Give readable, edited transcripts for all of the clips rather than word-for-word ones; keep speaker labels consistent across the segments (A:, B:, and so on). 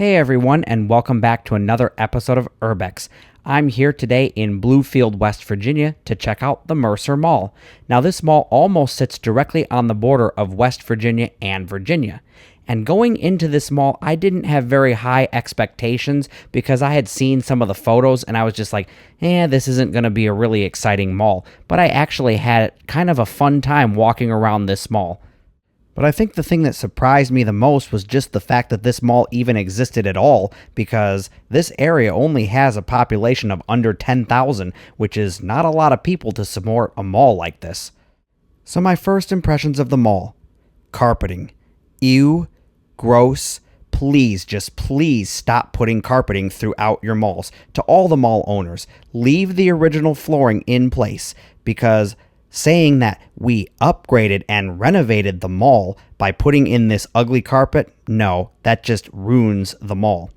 A: Hey everyone, and welcome back to another episode of Urbex. I'm here today in Bluefield, West Virginia to check out the Mercer Mall. Now this mall almost sits directly on the border of West Virginia and Virginia. And going into this mall, I didn't have very high expectations because I had seen some of the photos and I was just like, this isn't going to be a really exciting mall. But I actually had kind of a fun time walking around this mall. But I think the thing that surprised me the most was just the fact that this mall even existed at all, because this area only has a population of under 10,000, which is not a lot of people to support a mall like this. So my first impressions of the mall: carpeting. Ew, gross. Please, just please stop putting carpeting throughout your malls. To all the mall owners, leave the original flooring in place, because saying that we upgraded and renovated the mall by putting in this ugly carpet, no, that just ruins the mall.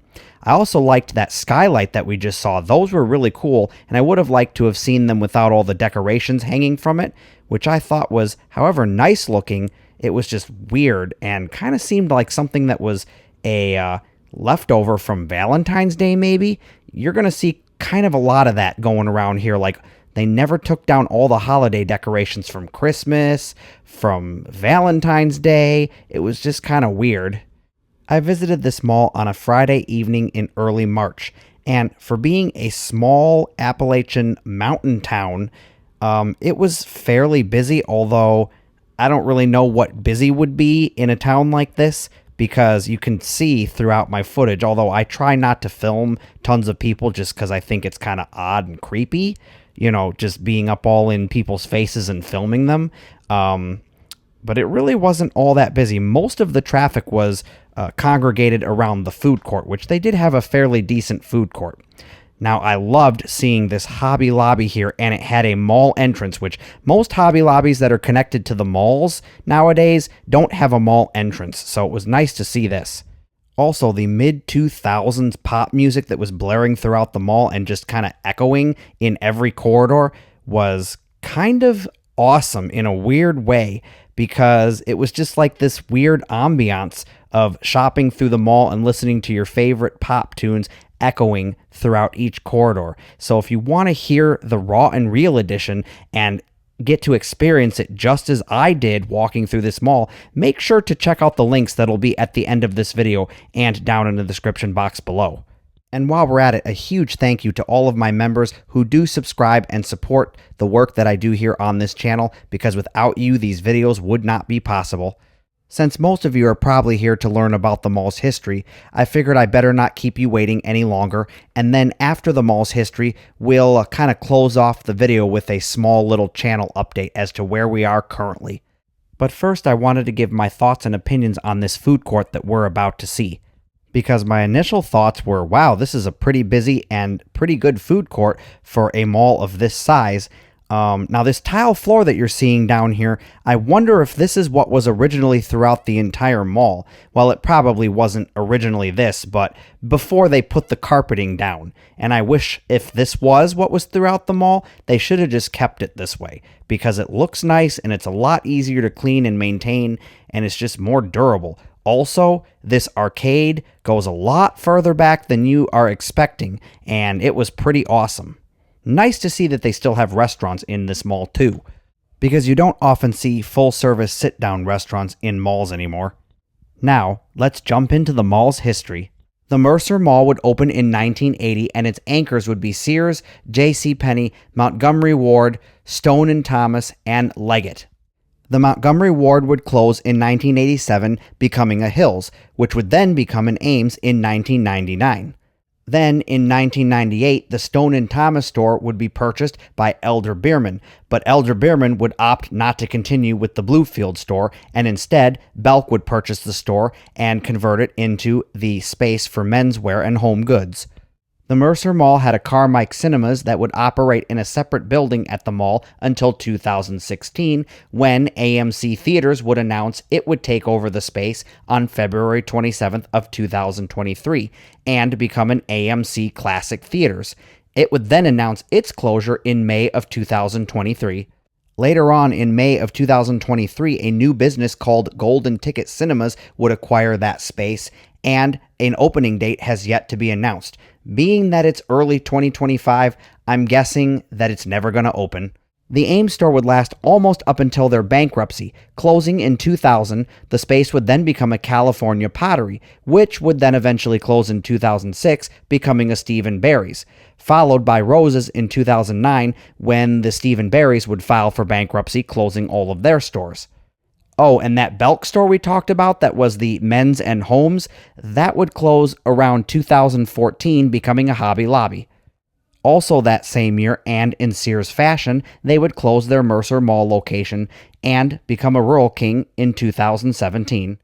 A: I also liked that skylight that we just saw. Those were really cool, and I would have liked to have seen them without all the decorations hanging from it, which I thought was, however nice looking, it was just weird and kind of seemed like something that was a leftover from Valentine's Day maybe. You're going to see kind of a lot of that going around here, like they never took down all the holiday decorations from Christmas, from Valentine's Day. It was just kind of weird. I visited this mall on a Friday evening in early March, and for being a small Appalachian mountain town, it was fairly busy, although I don't really know what busy would be in a town like this, because you can see throughout my footage, although I try not to film tons of people just because I think it's kind of odd and creepy. Just being up all in people's faces and filming them. But it really wasn't all that busy. Most of the traffic was congregated around the food court, which they did have a fairly decent food court. Now, I loved seeing this Hobby Lobby here, and it had a mall entrance, which most Hobby Lobbies that are connected to the malls nowadays don't have a mall entrance, so it was nice to see this. Also, the mid-2000s pop music that was blaring throughout the mall and just kind of echoing in every corridor was kind of awesome in a weird way, because it was just like this weird ambiance of shopping through the mall and listening to your favorite pop tunes echoing throughout each corridor. So if you want to hear the raw and real edition and get to experience it just as I did walking through this mall, make sure to check out the links that'll be at the end of this video and down in the description box below. And while we're at it, a huge thank you to all of my members who do subscribe and support the work that I do here on this channel, because without you, these videos would not be possible. Since most of you are probably here to learn about the mall's history, I figured I better not keep you waiting any longer, and then after the mall's history, we'll kind of close off the video with a small little channel update as to where we are currently. But first, I wanted to give my thoughts and opinions on this food court that we're about to see. Because my initial thoughts were, wow, this is a pretty busy and pretty good food court for a mall of this size. Now this tile floor that you're seeing down here, I wonder if this is what was originally throughout the entire mall. Well, it probably wasn't originally this, but before they put the carpeting down. And I wish if this was what was throughout the mall, they should have just kept it this way, because it looks nice and it's a lot easier to clean and maintain, and it's just more durable. Also, this arcade goes a lot further back than you are expecting, and it was pretty awesome. Nice to see that they still have restaurants in this mall too, because you don't often see full-service sit-down restaurants in malls anymore. Now, let's jump into the mall's history. The Mercer Mall would open in 1980, and its anchors would be Sears, JCPenney, Montgomery Ward, Stone & Thomas, and Leggett. The Montgomery Ward would close in 1987, becoming a Hills, which would then become an Ames in 1999. Then, in 1998, the Stone & Thomas store would be purchased by Elder Bierman, but Elder Bierman would opt not to continue with the Bluefield store, and instead, Belk would purchase the store and convert it into the space for menswear and home goods. The Mercer Mall had a Carmike Cinemas that would operate in a separate building at the mall until 2016, when AMC Theaters would announce it would take over the space on February 27th of 2023 and become an AMC Classic Theaters. It would then announce its closure in May of 2023. Later on in May of 2023, a new business called Golden Ticket Cinemas would acquire that space, and an opening date has yet to be announced. Being that it's early 2025, I'm guessing that it's never going to open. The AIM store would last almost up until their bankruptcy. Closing in 2000, the space would then become a California Pottery, which would then eventually close in 2006, becoming a Steve & Barry's, followed by Rose's in 2009, when the Steve & Barry's would file for bankruptcy, closing all of their stores. Oh, and that Belk store we talked about that was the Men's and Homes, that would close around 2014, becoming a Hobby Lobby. Also that same year, and in Sears fashion, they would close their Mercer Mall location and become a Rural King in 2017.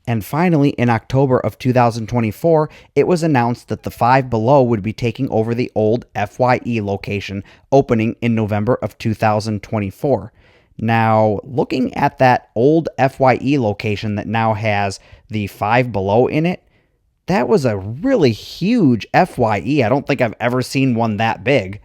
A: And finally, in October of 2024, it was announced that the Five Below would be taking over the old FYE location, opening in November of 2024. Now, looking at that old FYE location that now has the Five Below in it, that was a really huge FYE. I don't think I've ever seen one that big.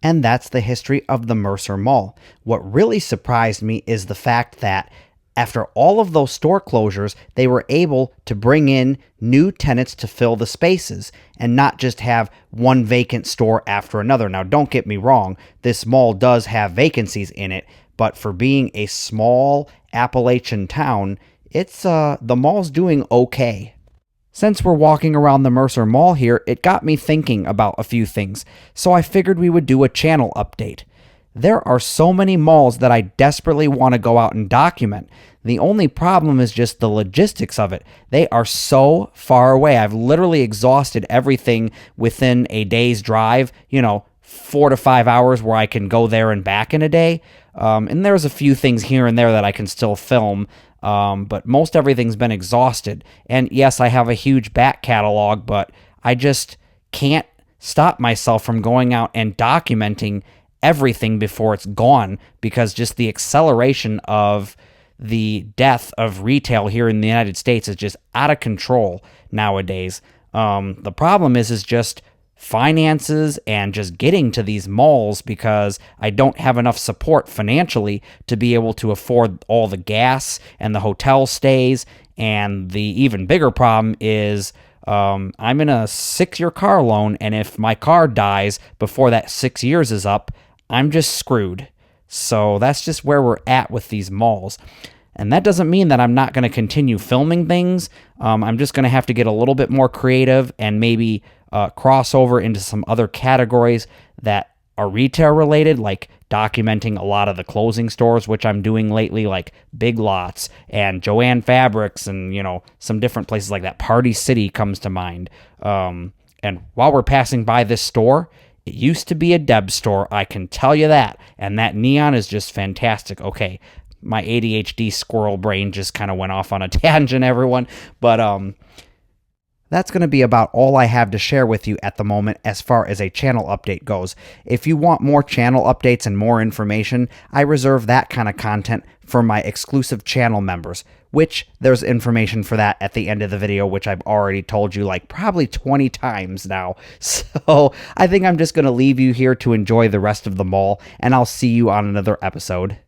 A: And that's the history of the Mercer Mall. What really surprised me is the fact that after all of those store closures, they were able to bring in new tenants to fill the spaces and not just have one vacant store after another. Now, don't get me wrong, this mall does have vacancies in it, but for being a small Appalachian town, the mall's doing okay. Since we're walking around the Mercer Mall here, it got me thinking about a few things, so I figured we would do a channel update. There are so many malls that I desperately want to go out and document. The only problem is just the logistics of it. They are so far away. I've literally exhausted everything within a day's drive, 4 to 5 hours where I can go there and back in a day. And there's a few things here and there that I can still film. But most everything's been exhausted. And yes, I have a huge back catalog, but I just can't stop myself from going out and documenting everything before it's gone, because just the acceleration of the death of retail here in the United States is just out of control nowadays. The problem is just finances and just getting to these malls, because I don't have enough support financially to be able to afford all the gas and the hotel stays. And the even bigger problem is I'm in a 6-year car loan, and if my car dies before that 6 years is up, I'm just screwed. So that's just where we're at with these malls. And that doesn't mean that I'm not going to continue filming things. I'm just going to have to get a little bit more creative and maybe cross over into some other categories that are retail related, like documenting a lot of the closing stores, which I'm doing lately, like Big Lots and Joann Fabrics and, some different places like that. Party City comes to mind. And while we're passing by this store, it used to be a Deb store, I can tell you that. And that neon is just fantastic. Okay, my ADHD squirrel brain just kind of went off on a tangent, everyone. But that's going to be about all I have to share with you at the moment as far as a channel update goes. If you want more channel updates and more information, I reserve that kind of content for my exclusive channel members, which there's information for that at the end of the video, which I've already told you like probably 20 times now. So I think I'm just going to leave you here to enjoy the rest of the mall, and I'll see you on another episode.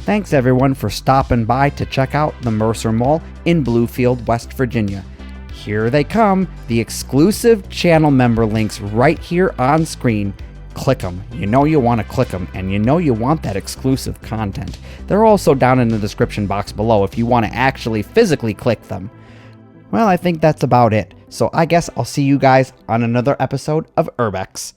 A: Thanks everyone for stopping by to check out the Mercer Mall in Bluefield, West Virginia. Here they come, the exclusive channel member links right here on screen. Click them. You know you want to click them, and you know you want that exclusive content. They're also down in the description box below if you want to actually physically click them. Well, I think that's about it. So I guess I'll see you guys on another episode of Urbex.